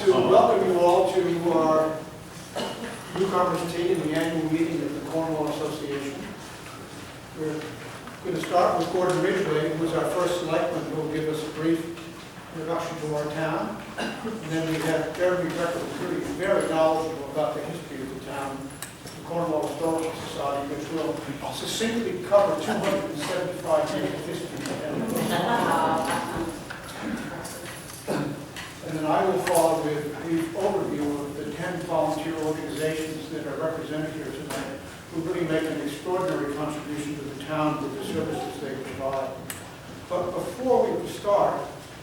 to welcome you all to our Newcomers tea in the annual meeting of the Cornwall Association. We're going to start with Gordon Ridgway, who is our first selectman, who will give us a brief introduction to our town. And then we have Jeremy Greco, who is very knowledgeable about the history of the town, the Cornwall Historical Society, which will succinctly cover 275 years of history. And then I will follow with a brief overview of the 10 volunteer organizations that are represented here tonight, who really make an extraordinary contribution to the town with the services they provide. But before we start,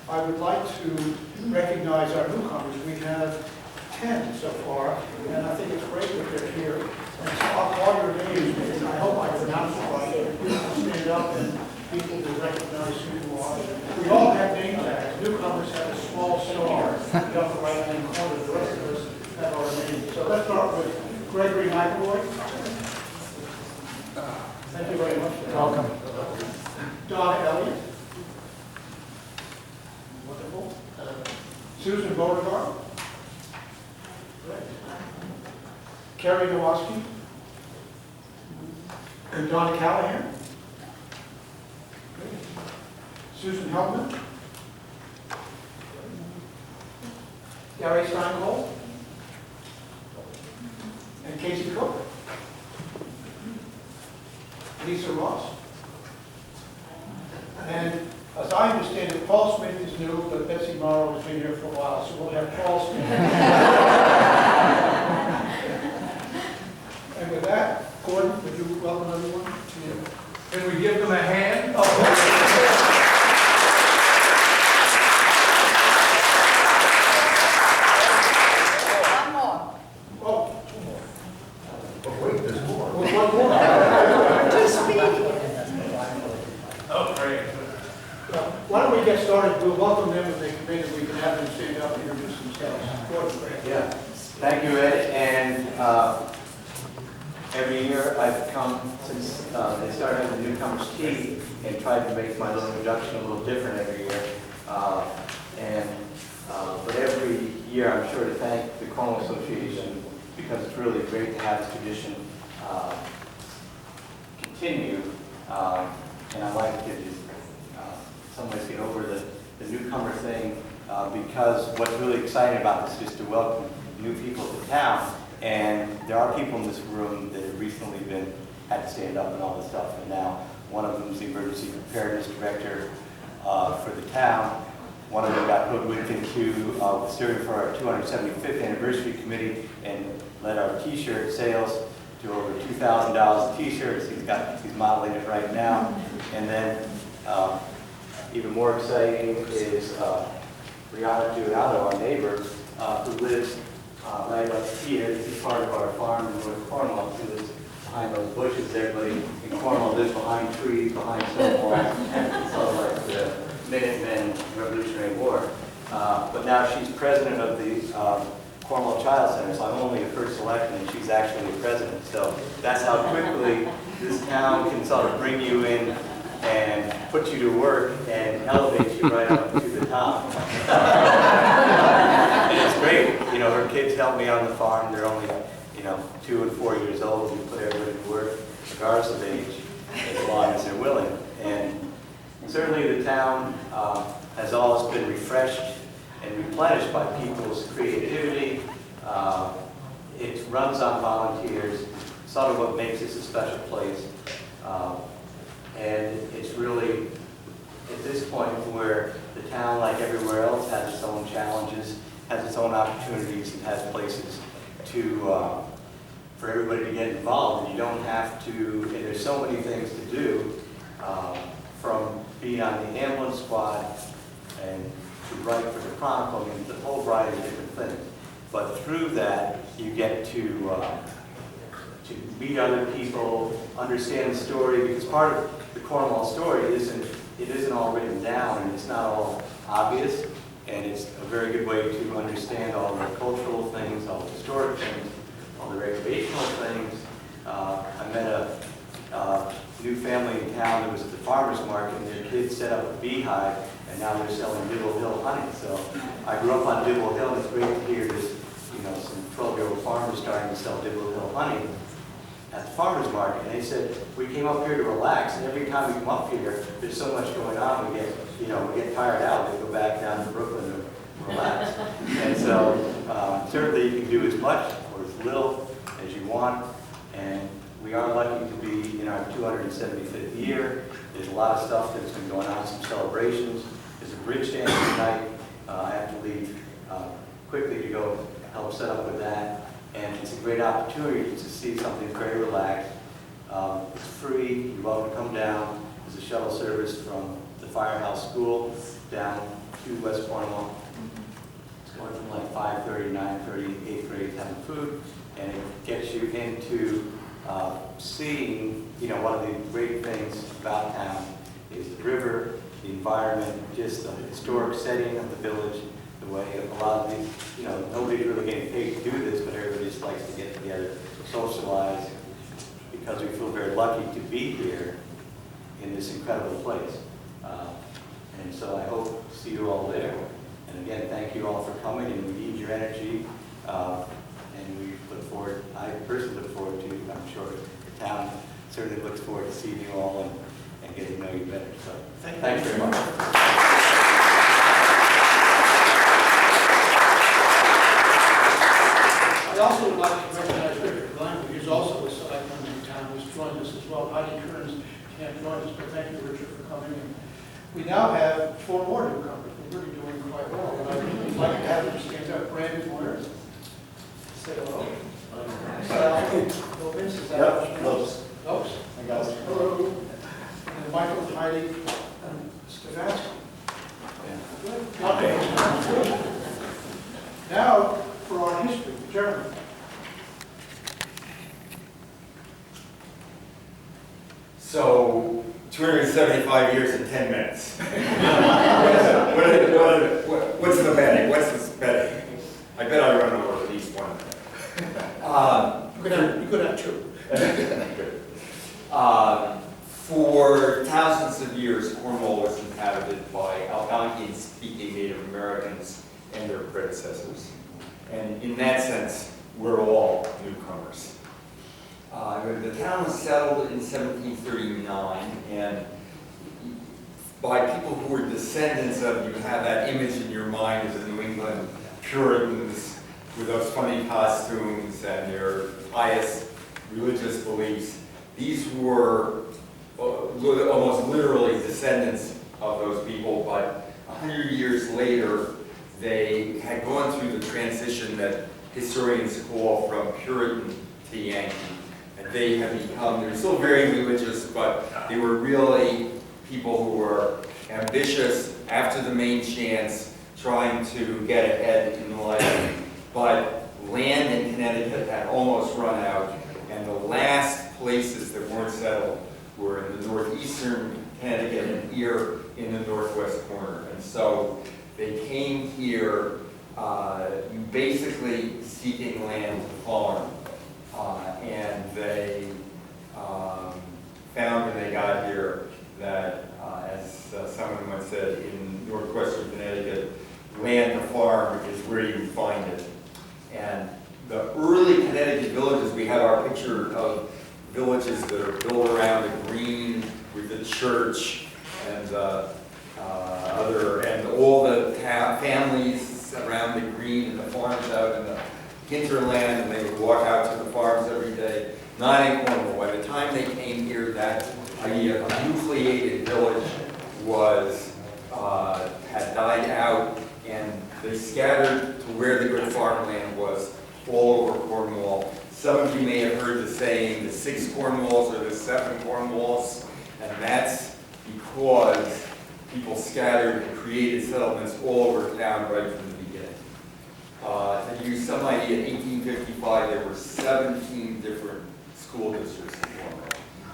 I would like to recognize our newcomers. We have 10 so far, and I think it's great that they're here. And so I'll call your names, and I hope I pronounce it right. You can stand up and people will recognize who you are. We all have name tags. Newcomers have a small star in the upper right-hand corner. The rest of us have our names. So let's start with Gregory McAvoy. Thank you very much. Welcome. Donna Elliott. Wonderful. Susan Beauregard. Great. Carrie Nowoski. And Donna Callahan. Great. Susan Hellman. Gary Steingold. And Casey Cook. Lisa Ross. And as I understand it, Paul Smith is new, but Betsy Morrow has been here for a while, so we'll have Paul Smith. And with that, Gordon, would you welcome everyone to you? Can we give them a hand? One more. Oh, two more. Oh, wait, there's more. Well, one more. Oh, great. Why don't we get started? We'll welcome them and they come in and we can have them stand up and introduce themselves. Gordon, great. Yeah, thank you, Ed. And every year I've come since they started having the Newcomers tea and tried to make my little introduction a little different every year. But every year I'm sure to thank the Cornwall Association because it's really great to have this tradition continue. And I'd like to just some ways get over the newcomer thing because what's really exciting about this is to welcome new people to town. And there are people in this room that have recently had to stand up and all this stuff. And now one of them is the emergency preparedness director for the town. One of them got hoodwinked into serving for our 275th anniversary committee and led our t-shirt sales to over $2,000 t-shirts. He's modeling it right now. And then even more exciting is Rihanna Giuliano, our neighbor, who lives right up here. This is part of our farm in North Cornwall. She lives behind those bushes. Everybody in Cornwall lives behind trees, behind stone walls. It's all like the Minutemen Revolutionary War. But now she's president of the Cornwall Child Center, so I'm only a first selectman and she's actually the president. So that's how quickly this town can sort of bring you in and put you to work and elevate you right up to the top. And it's great. You know, her kids help me on the farm. They're only, 2 and 4 years old. We put everybody to work, regardless of age, as long as they're willing. And certainly the town has always been refreshed and replenished by people's creativity. It runs on volunteers, sort of what makes this a special place. And it's really at this point where the town, like everywhere else, has its own challenges, has its own opportunities, and has places for everybody to get involved. And you don't have to, and there's so many things to do, from being on the ambulance squad and to write for the Chronicle, I mean, the whole variety of different things. But through that, you get to meet other people, understand the story, because part of the Cornwall story isn't all written down, and it's not all obvious, and it's a very good way to understand all the cultural things, all the historic things, all the recreational things. I met a new family in town that was at the farmer's market, and their kids set up a beehive, and now they're selling Dibble Hill honey. So I grew up on Dibble Hill, and it's great to hear this, some 12-year-old farmers starting to sell Dibble Hill honey at the farmer's market. And they said, we came up here to relax, and every time we come up here, there's so much going on, we get tired out, we go back down to Brooklyn to relax. And so certainly you can do as much or as little as you want, and we are lucky to be in our 275th year. There's a lot of stuff that's been going on, some celebrations. There's a bridge dance tonight. I have to leave quickly to go help set up with that. And it's a great opportunity to see something very relaxed. It's free. You're welcome to come down. There's a shuttle service from the Firehouse School down to West Cornwall. It's going from like 5:30 to 9:30, 8th grade having food. And it gets you into seeing, one of the great things about town is the river, the environment, just the historic setting of the village, the way a lot of these, nobody's really getting paid to do this, but everybody just likes to get together, socialize, because we feel very lucky to be here in this incredible place. And so I hope to see you all there. And again, thank you all for coming, and we need your energy. And we look forward, I personally look forward to, I'm sure the town certainly looks forward to seeing you all and getting to know you better. So thanks very much. I also would like to recognize Richard Glenn, who's also a select member in town, who's joined us as well. Heidi Kearns can't join us, but thank you, Richard, for coming in. We now have 4 more newcomers. We're really doing quite well. And I'd like to have them stand up. Brandon Warner. Say hello. Lopez, is that Yep, Lopes. Lopes. I got it. Hello. And Michael, Heidi, and Stavansky. Good. Okay. Now, for our history, Jeremy. So, 275 years in 10 minutes. What's the betting? What's the betting? I bet I run over at least 1 minute. You could have 2. Good. For thousands of years, Cornwall was inhabited by Algonquian-speaking Native Americans and their predecessors. And in that sense, we're all newcomers. The town was settled in 1739, and by people who were descendants of, you have that image in your mind of the New England Puritans with those funny costumes and their pious religious beliefs. These were almost literally descendants of those people, but 100 years later, they had gone through the transition that historians call from Puritan to Yankee. And they have become, they're still very religious, but they were really people who were ambitious after the main chance, trying to get ahead in life. But land in Connecticut had almost run out, and the last places that weren't settled were in the northeastern Connecticut and here in the northwest corner. And so they came here basically seeking land to farm. And they found when they got here that, as someone once said, in northwestern Connecticut, land to farm is where you find it. And the early Connecticut villages, we have our picture of villages that are built around a green with the church and and all the families around the green and the farms out in the hinterland, and they would walk out to the farms every day. Not in Cornwall. By the time they came here, that idea of a nucleated village was had died out, and they scattered to where the good farmland was all over Cornwall. Some of you may have heard the saying, the 6 Cornwalls or the 7 Cornwalls, and that's because people scattered and created settlements all over town right from the beginning. To give you some idea, in 1855 there were 17 different school districts in Cornwall.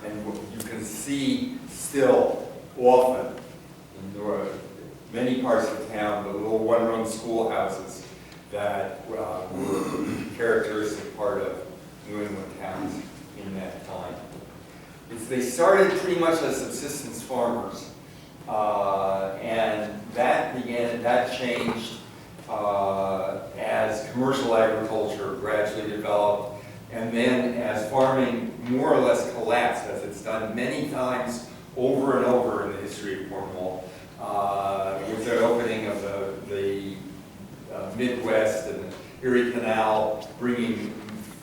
And what you can see still often in many parts of town, the little one-room schoolhouses that were a characteristic part of New England towns in that time. They started pretty much as subsistence farmers, And that changed as commercial agriculture gradually developed, and then as farming more or less collapsed, as it's done many times over and over in the history of Cornwall, with the opening of the Midwest and the Erie Canal, bringing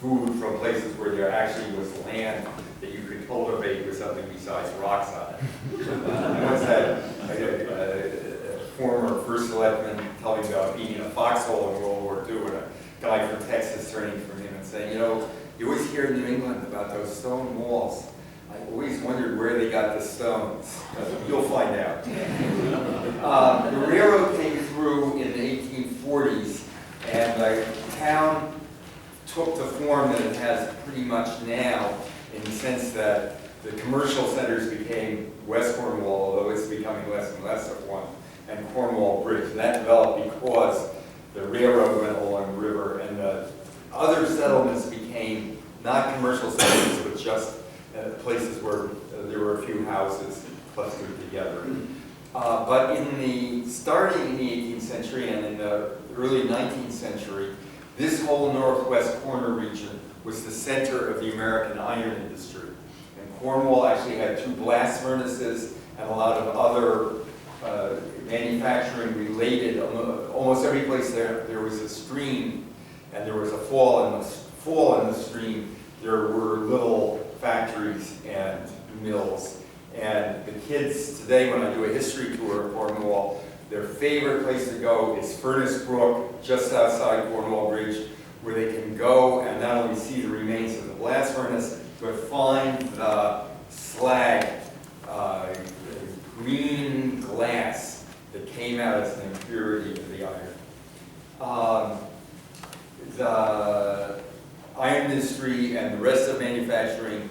food from places where there actually was land that you could cultivate with something besides rocks on it. I once had a former first selectman tell me about being in a foxhole in World War II, and a guy from Texas turning from him and saying, you know, you always hear in New England about those stone walls. I always wondered where they got the stones. You'll find out. The railroad came through in the 1840s, and the town took the form that it has pretty much now, in the sense that the commercial centers became West Cornwall, although it's becoming less and less of one, and Cornwall Bridge. And that developed because the railroad went along the river, and the other settlements became not commercial settlements, but just places where there were a few houses clustered together. But starting in the 18th century and in the early 19th century, this whole northwest corner region was the center of the American iron industry. And Cornwall actually had 2 blast furnaces and a lot of other manufacturing related. Almost every place there was a stream, and there was a fall in the stream. There were little factories and mills. And the kids today, when I do a history tour of Cornwall, their favorite place to go is Furnace Brook, just outside Cornwall Bridge, where they can go and not only see the remains of the blast furnace, but find the slag, green glass that came out as an impurity of the iron. The iron industry and the rest of manufacturing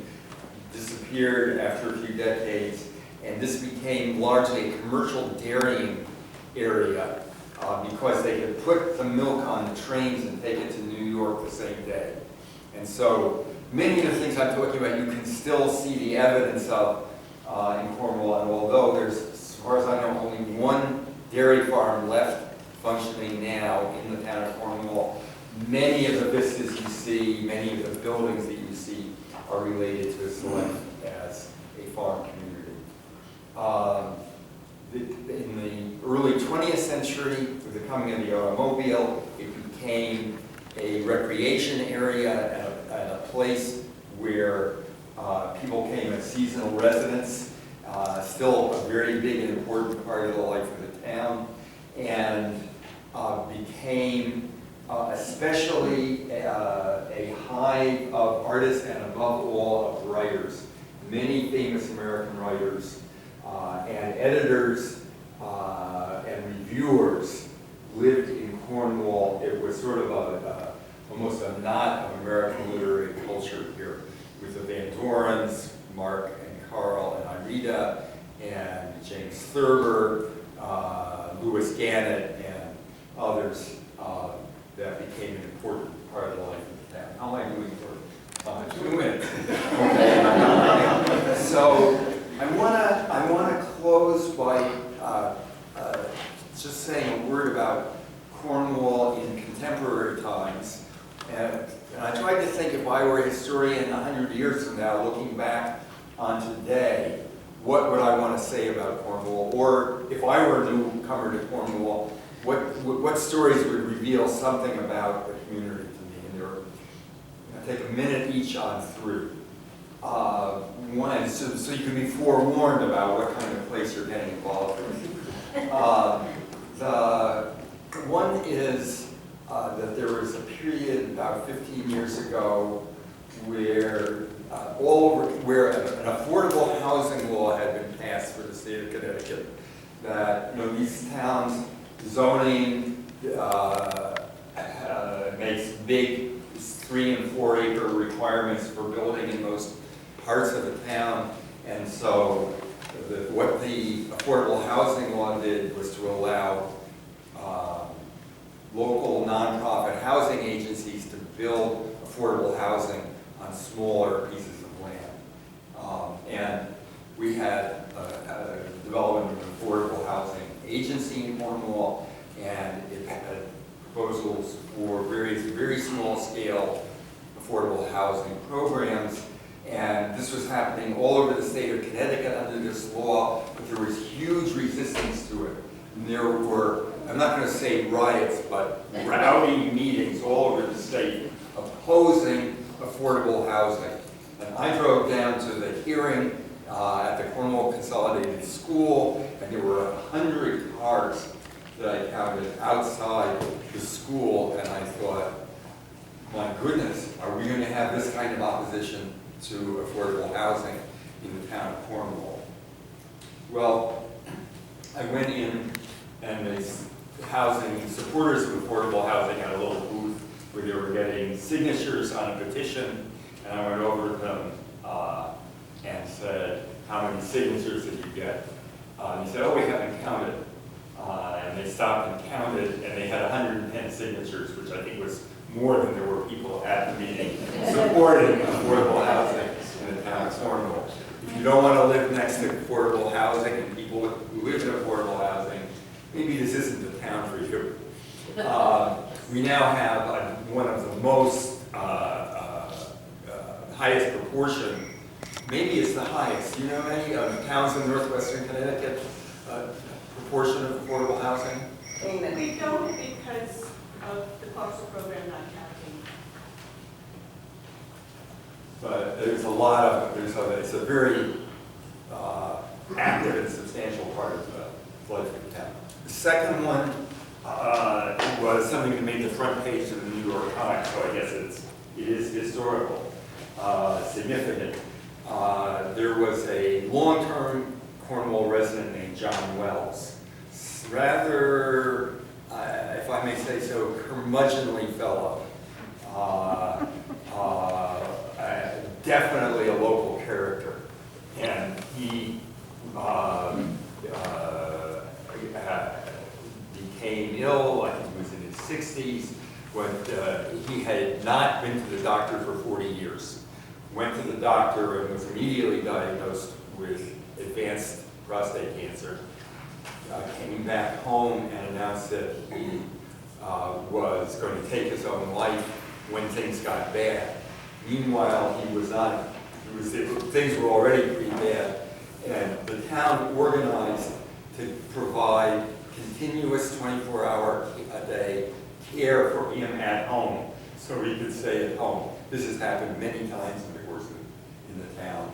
disappeared after a few decades, and this became largely a commercial dairying area because they could put the milk on the trains and take it to New York the same day. And so many of the things I'm talking about you can still see the evidence of in Cornwall, and although there's, as far as I know, only one dairy farm left functioning now in the town of Cornwall, many of the vistas you see, many of the buildings that you see are related to its life as a farm community. In the early 20th century, with the coming of the automobile, it became a recreation area and a place where people came as seasonal residents, still a very big and important part of the life of the town, and became especially a hive of artists and above all of writers. Many famous American writers and editors and reviewers lived in Cornwall. It was sort of almost a knot of American literary culture here, with the Van Dorens, Mark and Carl and Irita, and James Thurber, Lewis Gannett, and others that became an important part of the life of the town. How am I doing for 2 minutes? Okay. So I wanna close by just saying a word about Cornwall in contemporary times. And I tried to think, if I were a historian 100 years from now, looking back on today, what would I want to say about Cornwall? Or if I were a newcomer to Cornwall, what stories would reveal something about the community to me? And I'll take a minute each on 3. One, so you can be forewarned about what kind of place you're getting involved with. The one is that there was a period about 15 years ago where where an affordable housing law had been passed for the state of Connecticut. That these towns zoning makes big 3- and 4-acre requirements for building in most parts of the town, and so what the affordable housing law did was to allow local nonprofit housing agencies to build affordable housing on smaller pieces of land. And we had a development of an embassy in Cornwall, and it had proposals for various very small scale affordable housing programs. And this was happening all over the state of Connecticut under this law, but there was huge resistance to it. And there were, I'm not going to say riots, but rowdy meetings all over the state opposing affordable housing. And I drove down to the hearing at the Cornwall Consolidated School, and there were 100 cars that I counted outside the school, and I thought, my goodness, are we going to have this kind of opposition to affordable housing in the town of Cornwall? Well, I went in, and the housing supporters of affordable housing had a little booth where they were getting signatures on a petition, and I went over to them and said, how many signatures did you get? And he said, oh, we haven't counted. And they stopped and counted, and they had 110 signatures, which I think was more than there were people at the meeting supporting affordable housing in the town of Cornwall. If you don't want to live next to affordable housing and people who live in affordable housing, maybe this isn't the town for you. We now have one of the most highest proportion, maybe it's the highest. Do you know any towns in northwestern Connecticut proportion of affordable housing? We don't because of the parcel program not counting. But there's a lot of, it's a very active and substantial part of the life of the town. The second one was something that made the front page of the New York Times, so I guess it is historical, significant. There was a long-term Cornwall resident named John Wells. Rather, if I may say so, curmudgeonly fellow. Definitely a local character. And he became ill, I think he was in his 60s, but he had not been to the doctor for 40 years. Went to the doctor and was immediately diagnosed with advanced prostate cancer. Came back home and announced that he was going to take his own life when things got bad. Meanwhile, things were already pretty bad, and the town organized to provide continuous 24-hour-a-day care for him at home, so he could stay at home. This has happened many times in the course in the town.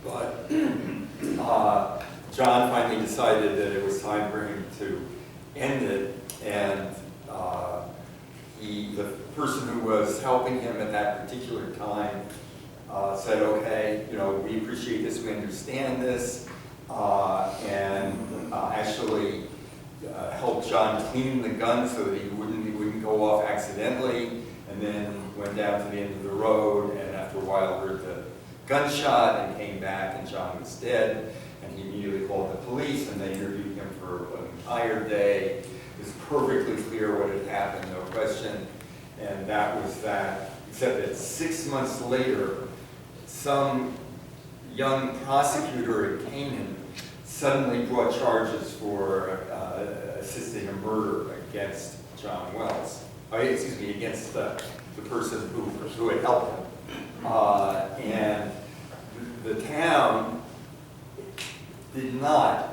But John finally decided that it was time for him to end it, and the person who was helping him at that particular time said, okay, we appreciate this, we understand this, and actually helped John clean the gun so that he wouldn't go off accidentally, and then went down to the end of the road, and after a while heard the gunshot and came back, and John was dead, and he immediately called the police, and they interviewed him for an entire day. It was perfectly clear what had happened, no question, and that was that, except that 6 months later, some young prosecutor in Canaan suddenly brought charges for assisting a murder against John Wells. Against the person who had helped him. And the town did not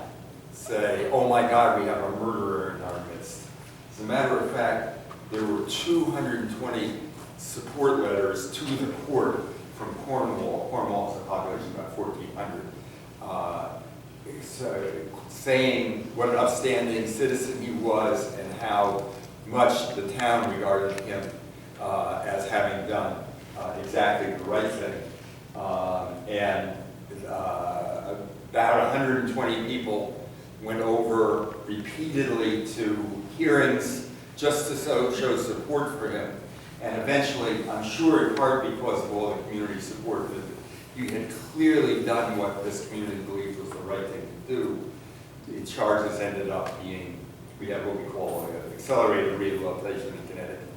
say, oh my God, we have a murderer in our midst. As a matter of fact, there were 220 support letters to the court from Cornwall. Cornwall has a population of about 1,400. Saying what an upstanding citizen he was and how much the town regarded him as having done exactly the right thing. And about 120 people went over repeatedly to hearings just to show support for him. And eventually, I'm sure in part because of all the community support, that he had clearly done what this community believed was the right thing to do. The charges ended up being, we have what we call accelerated rehabilitation in Connecticut.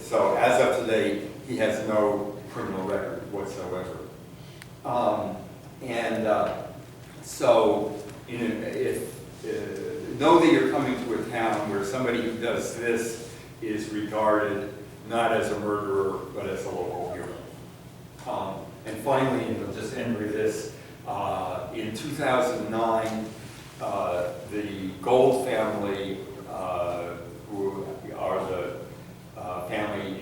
So as of today, he has no criminal record whatsoever. So know that you're coming to a town where somebody who does this is regarded not as a murderer, but as a local hero. And finally, and I'll just end with this, in 2009, the Gold family, who are the family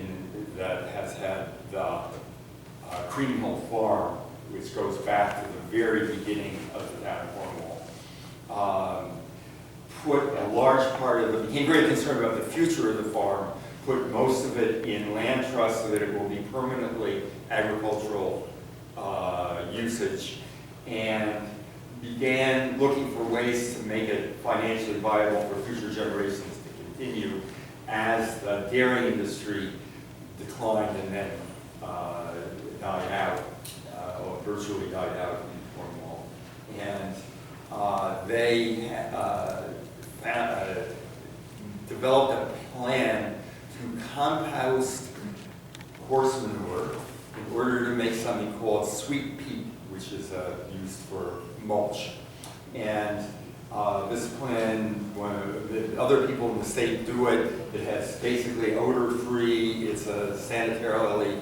that has had the Cream Hill Farm, which goes back to the very beginning of the town of Cornwall, put a large part of it, became very concerned about the future of the farm, put most of it in land trust so that it will be permanently agricultural usage, and began looking for ways to make it financially viable for future generations to continue as the dairy industry declined and then died out, or virtually died out in Cornwall. And they developed a plan to compost horse manure in order to make something called sweet peat, which is used for mulch. And this plan, when other people in the state do it, it has basically odor-free, it's a sanitarily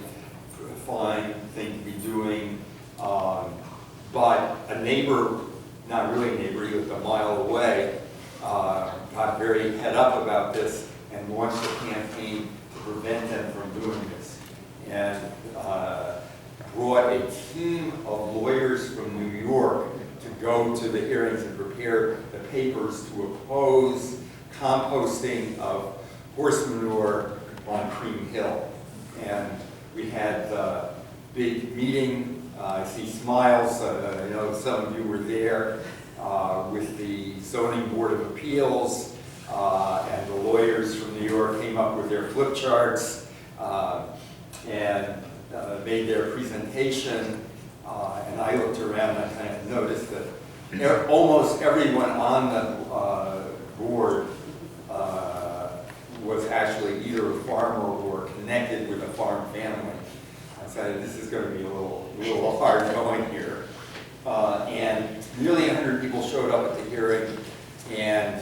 fine thing to be doing. But a neighbor, not really a neighbor, he lived a mile away, got very head up about this and launched a campaign to prevent them from doing this. And brought a team of lawyers from New York to go to the hearings and prepare the papers to oppose composting of horse manure on Cream Hill. And we had a big meeting. I see smiles. I know some of you were there with the Zoning Board of Appeals, and the lawyers from New York came up with their flip charts and made their presentation. And I looked around and I kind of noticed that almost everyone on the board was actually either a farmer or connected with a farm family. I said, this is going to be a little hard going here. And nearly 100 people showed up at the hearing, and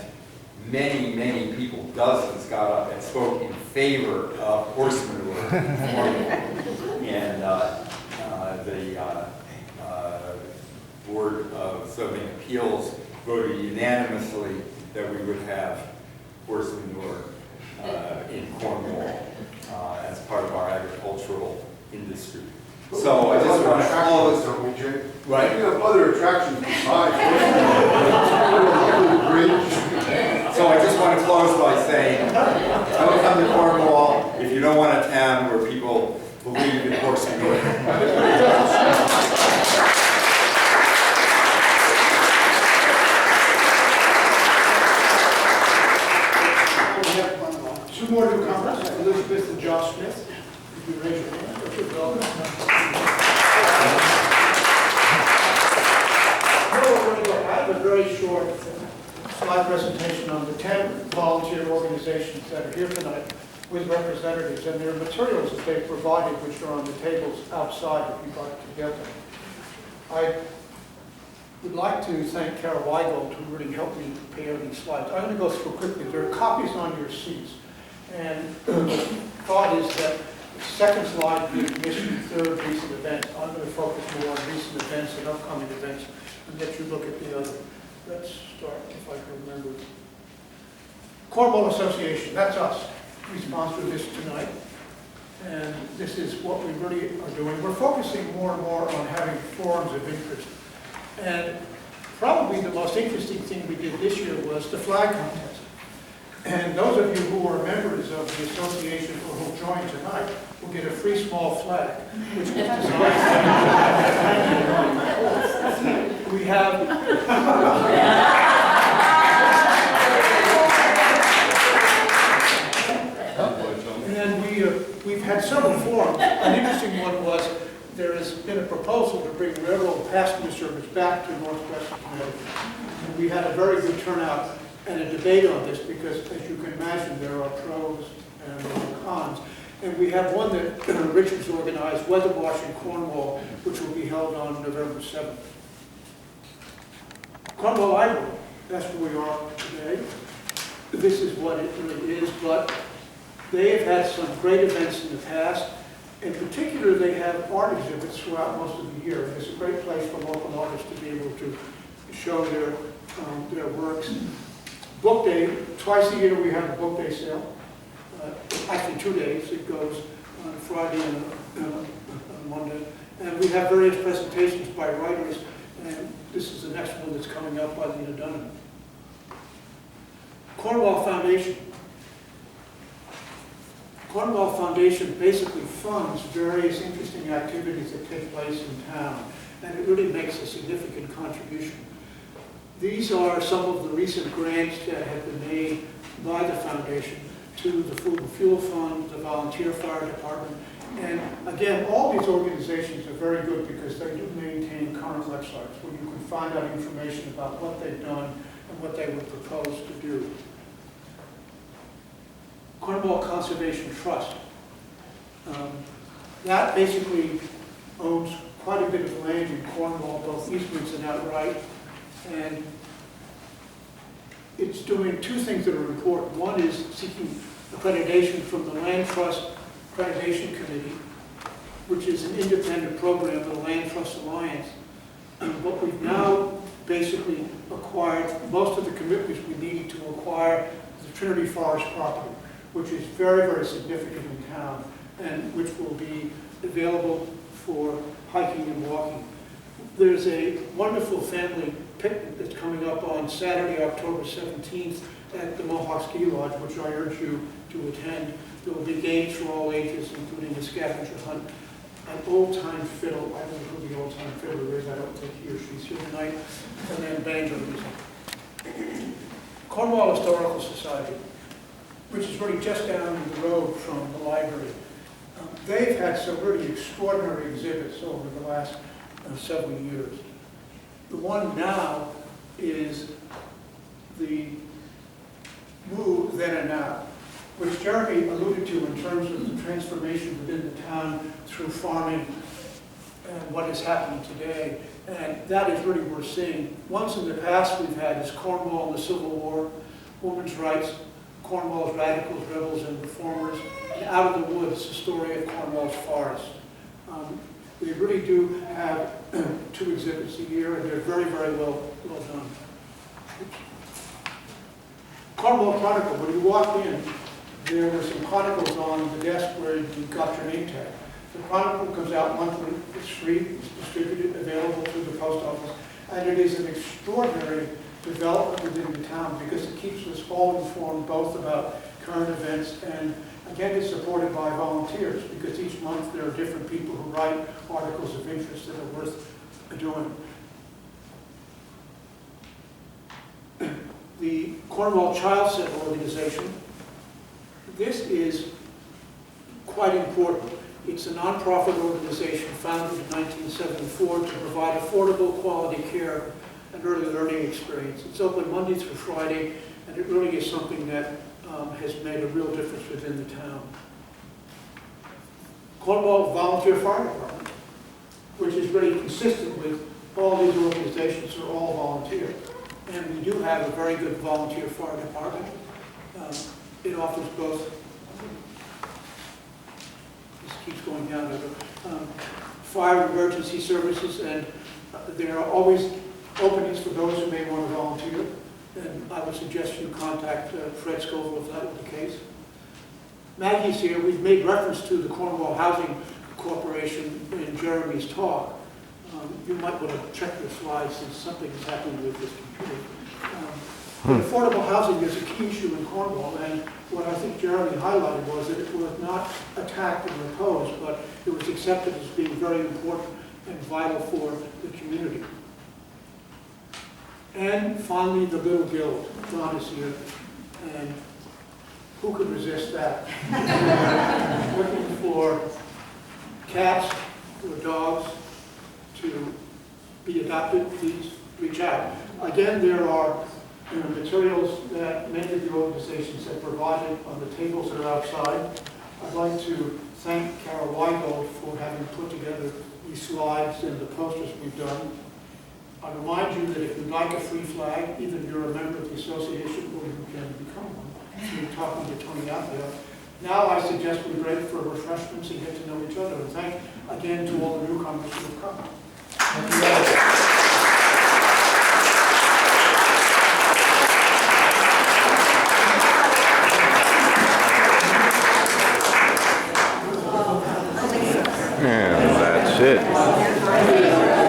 many, many people, dozens, got up and spoke in favor of horse manure. And the Board of Zoning Appeals voted unanimously that we would have horse manure in Cornwall as part of our agricultural industry. So I just want to close. Right. You have other attractions besides the bridge. So I just want to close by saying, don't come to Cornwall if you don't want a town where people believe in horse manure. We have two more newcomers, Elizabeth and Josh Smith. If you raise your hand. I have a very short slide presentation on the 10 volunteer organizations that are here tonight with representatives and their materials that they've provided, which are on the tables outside if you'd like to get them. I would like to thank Kara Weigold, who really helped me prepare these slides. I'm going to go through quickly. There are copies on your seats. And the thought is that the second slide being mission, third recent events. I'm going to focus more on recent events and upcoming events and let you look at the other. Let's start, if I can remember. Cornwall Association, that's us. We sponsor this tonight. And this is what we really are doing. We're focusing more and more on having forums of interest. And probably the most interesting thing we did this year was the flag contest. And those of you who are members of the association or who join tonight will get a free small flag, which was designed. We have. And we've had several forums. An interesting one was there has been a proposal to bring railroad passenger service back to Northwestern Connecticut. And we had a very good turnout and a debate on this because, as you can imagine, there are pros and there are cons. And we have one that Richard's organized, Weather Wash in Cornwall, which will be held on November 7th. Cornwall Library. that's where we are today. This is what it really is, but they have had some great events in the past. In particular, they have art exhibits throughout most of the year. It's a great place for local artists to be able to show their works. Book day, twice a year we have a book day sale. Actually 2 days. It goes on Friday and on Monday. And we have various presentations by writers, and this is the next one that's coming up by Lena Dunham. Cornwall Foundation. Cornwall Foundation basically funds various interesting activities that take place in town, and it really makes a significant contribution. These are some of the recent grants that have been made by the foundation to the Food and Fuel Fund, the Volunteer Fire Department, and again, all these organizations are very good because they do maintain current websites where you can find out information about what they've done and what they would propose to do. Cornwall Conservation Trust. That basically owns quite a bit of land in Cornwall, both easements and outright, and it's doing two things that are important. One is seeking accreditation from the Land Trust Accreditation Committee, which is an independent program of the Land Trust Alliance. But we've now basically acquired most of the commitments we need to acquire the Trinity Forest property, which is very, very significant in town and which will be available for hiking and walking. There's a wonderful family picnic that's coming up on Saturday, October 17th at the Mohawk Ski Lodge, which I urge you to attend. There will be games for all ages, including a scavenger hunt, an old-time fiddle. I don't know who the old-time fiddler is. I don't think he or she's here tonight. And then banjo music. Cornwall Historical Society, which is really just down the road from the library. They've had some really extraordinary exhibits over the last several years. The one now is the move then and now, which Jeremy alluded to in terms of the transformation within the town through farming and what is happening today. And that is really what we're seeing. Once in the past we've had is Cornwall and the Civil War, women's rights, Cornwall's radicals, rebels, and reformers, and Out of the Woods, the story of Cornwall's forest. We really do have 2 exhibits a year, and they're very, very well done. Cornwall Chronicle, when you walked in, there were some chronicles on the desk where you got your name tag. The Chronicle comes out monthly, it's free, it's distributed, available through the post office, and it is an extraordinary development within the town because it keeps us all informed both about current events and, again, it's supported by volunteers because each month there are different people who write articles of interest that are worth doing. The Cornwall Child Center Organization, this is quite important. It's a nonprofit organization founded in 1974 to provide affordable quality care and early learning experience. It's open Monday through Friday, and it really is something that has made a real difference within the town. Cornwall Volunteer Fire Department, which is really consistent with all these organizations are all volunteer. And we do have a very good volunteer fire department. It offers both, this keeps going down, fire and emergency services, and there are always openings for those who may want to volunteer. And I would suggest you contact Fred Scoville if that were the case. Maggie's here. We've made reference to the Cornwall Housing Corporation in Jeremy's talk. You might want to check the slides since something is happening with this computer. But affordable housing is a key issue in Cornwall, and what I think Jeremy highlighted was that it was not attacked and opposed, but it was accepted as being very important and vital for the community. And finally, the Little Guild. Don is here, and who could resist that? Looking for cats or dogs to be adopted, please reach out. Again, there are materials that many of the organizations have provided on the tables that are outside. I'd like to thank Carol Weigold for having put together these slides and the posters we've done. I remind you that if you'd like a free flag, either you're a member of the association or you can become one. You're talking to Tony out there. Now I suggest we break for refreshments and get to know each other. And thank again to all the newcomers who have come.